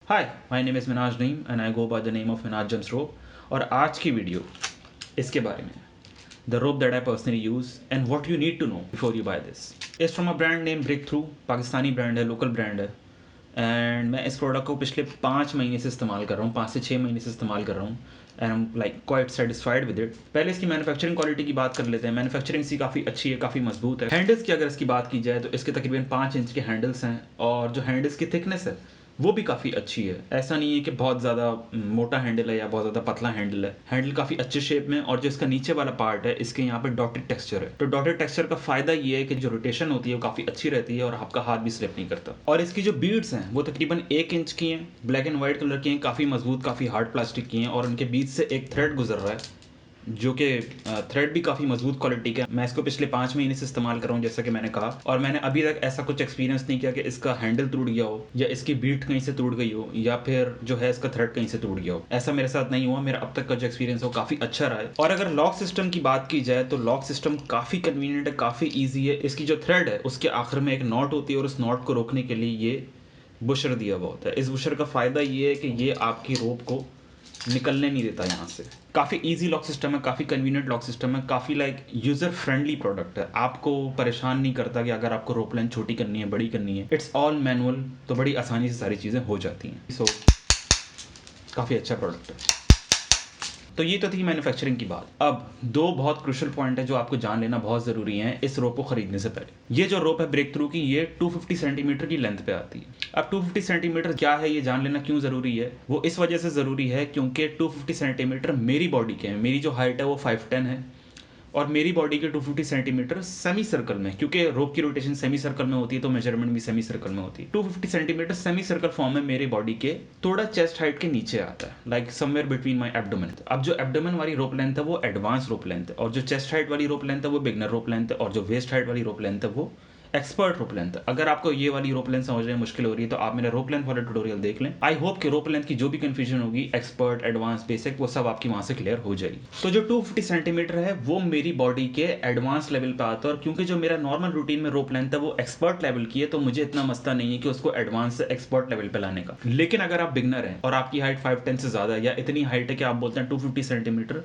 Hi, my name is Minaj Naeem and I go by the name of Minaj jumps rope. और आज की video इसके बारे में, the rope that I personally use and what you need to know before you buy this is from a brand name Breakthrough. Pakistani brand है, local brand है। And मैं इस प्रोडक्ट को पिछले 5 महीने से इस्तेमाल कर रहा हूँ, 5 से 6 महीने से इस्तेमाल कर रहा हूँ and I am like quite satisfied with it. पहले इसकी मैन्युफैक्चरिंग क्वालिटी की बात कर लेते हैं। मैन्युफैक्चरिंग इसकी काफ़ी अच्छी है, काफ़ी मजबूत है। हैंडल्स की अगर इसकी बात की जाए तो इसके तकरीबन 5 इंच के हैंडल्स हैं और जो हैंडल्स की थिकनेस है वो भी काफ़ी अच्छी है। ऐसा नहीं है कि बहुत ज़्यादा मोटा हैंडल है या बहुत ज़्यादा पतला हैंडल है। हैंडल काफ़ी अच्छे शेप में, और जो इसका नीचे वाला पार्ट है इसके यहाँ पे डॉटेड टेक्सचर है। तो डॉटेड टेक्सचर का फ़ायदा ये है कि जो रोटेशन होती है वो काफ़ी अच्छी रहती है और आपका हाथ भी स्लिप नहीं करता। और इसकी जो बीड्स हैं वो तकरीबन 1 इंच की हैं, ब्लैक एंड वाइट कलर की हैं, काफ़ी मजबूत, काफ़ी हार्ड प्लास्टिक की हैं और उनके बीच से एक थ्रेड गुजर रहा है जो कि थ्रेड भी काफ़ी मजबूत क्वालिटी का है। मैं इसको पिछले 5 महीने से इस्तेमाल कर रहा हूँ जैसा कि मैंने कहा, और मैंने अभी तक ऐसा कुछ एक्सपीरियंस नहीं किया कि इसका हैंडल टूट गया हो या इसकी बीट कहीं से टूट गई हो या फिर जो है इसका थ्रेड कहीं से टूट गया हो। ऐसा मेरे साथ नहीं हुआ। मेरा अब तक का जो एक्सपीरियंस है वो काफ़ी अच्छा रहा है। और अगर लॉक सिस्टम की बात की जाए तो लॉक सिस्टम काफ़ी कन्वीनियंट है, काफ़ी ईजी है। इसकी जो थ्रेड है उसके आखिर में एक नॉट होती है और उस नॉट को रोकने के लिए ये बुशर दिया हुआ होता है। इस बुशर का फ़ायदा ये है कि ये आपकी रोप को निकलने नहीं देता यहाँ से। काफ़ी इजी लॉक सिस्टम है, काफ़ी कन्वीनियंट लॉक सिस्टम है, काफ़ी लाइक यूज़र फ्रेंडली प्रोडक्ट है। आपको परेशान नहीं करता कि अगर आपको रोप लेंथ छोटी करनी है, बड़ी करनी है। इट्स ऑल मैनुअल, तो बड़ी आसानी से सारी चीज़ें हो जाती हैं। सो काफ़ी अच्छा प्रोडक्ट है। तो ये तो थी मैन्युफैक्चरिंग की बात। अब दो बहुत क्रूशियल पॉइंट है जो आपको जान लेना बहुत ज़रूरी है इस रोप को ख़रीदने से पहले। ये जो रोप है ब्रेक थ्रू की, ये 250 सेंटीमीटर की लेंथ पे आती है। अब 250 सेंटीमीटर क्या है ये जान लेना क्यों ज़रूरी है? वो इस वजह से ज़रूरी है क्योंकि 250 सेंटीमीटर मेरी बॉडी के हैं। मेरी जो हाइट है वो 5'10" है और मेरी बॉडी के 250 सेंटीमीटर सेमी सर्कल में, क्योंकि रोप की रोटेशन सेमी सर्कल में होती है तो मेजरमेंट भी सेमी सर्कल में होती है। 250 सेंटीमीटर सेमी सर्कल फॉर्म में मेरे बॉडी के थोड़ा चेस्ट हाइट के नीचे आता है, like somewhere between my abdomen. अब जो एब्डोमेन वाली रोप लेंथ है वो एडवांस रोप लेंथ है, और जो चेस्ट हाइट वाली रोप लेंथ है वो बिगनर रोप लेंथ है, और जो वेस्ट हाइट वाली रोप लेंथ है वो एक्सपर्ट रोप लेंथ। अगर आपको ये वाली रोप लेंथ समझने में मुश्किल हो रही है तो आप मेरा रोप लेंथ वाला ट्यूटोरियल देख लें। आई होप कि रोप लेंथ की जो भी कंफ्यूजन होगी, एक्सपर्ट, एडवांस, बेसिक, वो सब आपकी वहां से क्लियर हो जाएगी। तो जो 250 सेंटीमीटर है वो मेरी बॉडी के एडवांस लेवल पे आता है, और क्योंकि जो मेरा नॉर्मल रूटीन में रोप लेंथ है वो एक्सपर्ट लेवल की है तो मुझे इतना मसला नहीं है कि उसको एडवांस से एक्सपर्ट लेवल पे लाने का। लेकिन अगर आप बिगनर हैं और आपकी हाइट 5'10" से ज़्यादा है या इतनी हाइट है कि आप बोलते हैं 250 सेंटीमीटर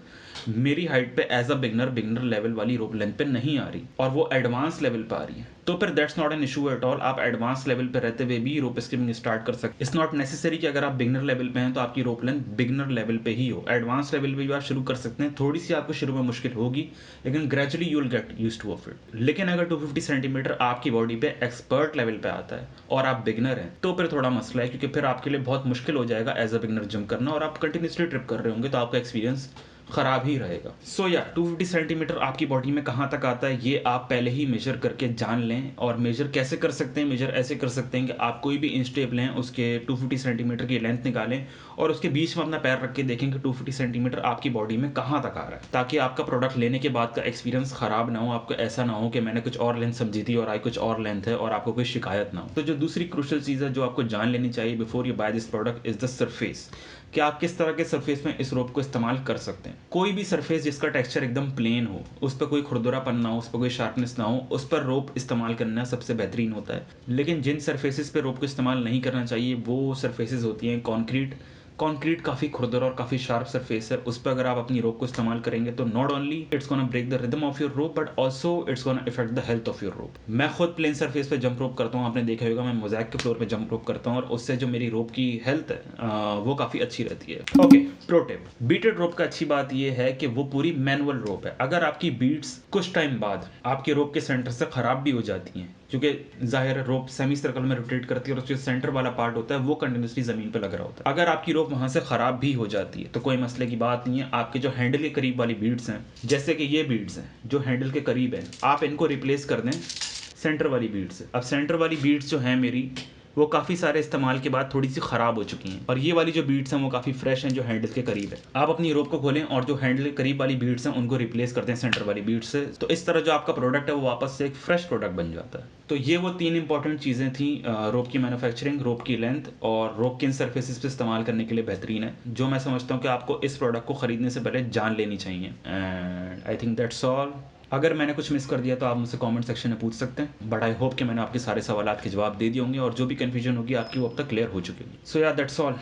मेरी हाइट पे एज अ बिगनर लेवल वाली रोप लेंथ पे नहीं आ रही और वो एडवांस लेवल पे आ रही है, तो फिर that's not an issue at all. आप एडवांस लेवल पे रहते हुए भी रोप स्किमिंग स्टार्ट कर सकते। इट्स नॉट नेसेसरी कि अगर आप बिगनर लेवल पे हैं तो आपकी रोप लेंथ बिगनर लेवल पे ही हो। एडवांस लेवल पे भी आप शुरू कर सकते हैं। थोड़ी सी आपको शुरू में मुश्किल होगी लेकिन gradually you will get used two of it. लेकिन अगर 250 सेंटीमीटर आपकी बॉडी पे एक्सपर्ट लेवल पे आता है और आप बिगनर हैं तो फिर थोड़ा मसला है, क्योंकि फिर आपके लिए बहुत मुश्किल हो जाएगा एज अ बिगनर जंप करना, और आप कंटिन्यूसली ट्रिप कर रहे होंगे तो आपका एक्सपीरियंस खराब ही रहेगा। सो या 250 सेंटीमीटर आपकी बॉडी में कहाँ तक आता है ये आप पहले ही मेजर करके जान लें। और मेजर कैसे कर सकते हैं? मेजर ऐसे कर सकते हैं कि आप कोई भी इंच टेप लें, उसके 250 सेंटीमीटर की लेंथ निकालें और उसके बीच में अपना पैर रख के देखें कि 250 सेंटीमीटर आपकी बॉडी में कहाँ तक आ रहा है, ताकि आपका प्रोडक्ट लेने के बाद का एक्सपीरियंस खराब ना हो। आपको ऐसा ना हो कि मैंने कुछ और लेंथ समझी थी और आई कुछ और लेंथ है और आपको कोई शिकायत ना हो। तो जो दूसरी क्रूशियल चीज़ है जो आपको जान लेनी चाहिए before you buy this product is the surface, कि आप किस तरह के सरफेस में इस रोप को इस्तेमाल कर सकते हैं। कोई भी सरफेस जिसका टेक्सचर एकदम प्लेन हो, उस पर कोई खुरदुरापन ना हो, उस पर कोई शार्पनेस ना हो, उस पर रोप इस्तेमाल करना सबसे बेहतरीन होता है। लेकिन जिन सरफेसेस पे रोप को इस्तेमाल नहीं करना चाहिए वो सरफेसेस होती हैं कंक्रीट। कंक्रीट काफ़ी खुरदरा और काफ़ी शार्प सरफेस है, उस पर अगर आप अपनी रोप को इस्तेमाल करेंगे तो not only it's gonna break the rhythm of your rope but also it's gonna affect the health of your rope. मैं खुद प्लेन सरफेस पे जंप रोप करता हूँ, आपने देखा होगा मैं मोज़ैक के फ्लोर पे जंप रोप करता हूँ और उससे जो मेरी रोप की हेल्थ है वो काफ़ी अच्छी रहती है। ओके, प्रो टिप, बीटेड रोप का अच्छी बात यह है कि वो पूरी मैनुअल रोप है। अगर आपकी बीट्स कुछ टाइम बाद आपके रोप के सेंटर से ख़राब भी हो जाती हैं, क्योंकि जाहिर है रोप सेमी सर्कल में रोटेट करती है और उसके सेंटर वाला पार्ट होता है वो कंटिन्यूसली जमीन पे लग रहा होता है, अगर आपकी रोप वहां से खराब भी हो जाती है तो कोई मसले की बात नहीं है। आपके जो हैंडल के करीब वाली बीड्स हैं, जैसे कि ये बीड्स हैं जो हैंडल के करीब हैं, आप इनको रिप्लेस कर दें सेंटर वाली बीड्स से। अब सेंटर वाली बीड्स जो हैं मेरी वो काफ़ी सारे इस्तेमाल के बाद थोड़ी सी ख़राब हो चुकी हैं, और ये वाली जो बीड्स हैं वो काफ़ी फ्रेश हैं जो हैंडल के करीब है। आप अपनी रोप को खोलें और जो हैंडल के करीब वाली बीड्स हैं उनको रिप्लेस करते हैं सेंटर वाली बीड्स से, तो इस तरह जो आपका प्रोडक्ट है वो वापस से एक फ्रेश प्रोडक्ट बन जाता है। तो ये वो 3 इंपॉर्टेंट चीज़ें थी, रोप की मैन्युफैक्चरिंग, रोप की लेंथ और रोप किन सर्फेसिस पे इस्तेमाल करने के लिए बेहतरीन है, जो मैं समझता हूँ कि आपको इस प्रोडक्ट को ख़रीदने से पहले जान लेनी चाहिए। And I think that's all. अगर मैंने कुछ मिस कर दिया तो आप मुझसे कमेंट सेक्शन में पूछ सकते हैं, बट आई होप कि मैंने आपके सारे सवालात के जवाब दे दिए होंगे और जो भी कन्फ्यूजन होगी आपकी वो अब तक क्लियर हो चुकी होगी। सो यार that's all,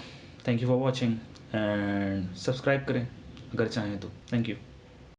thank you for watching and subscribe करें अगर चाहें तो। Thank you.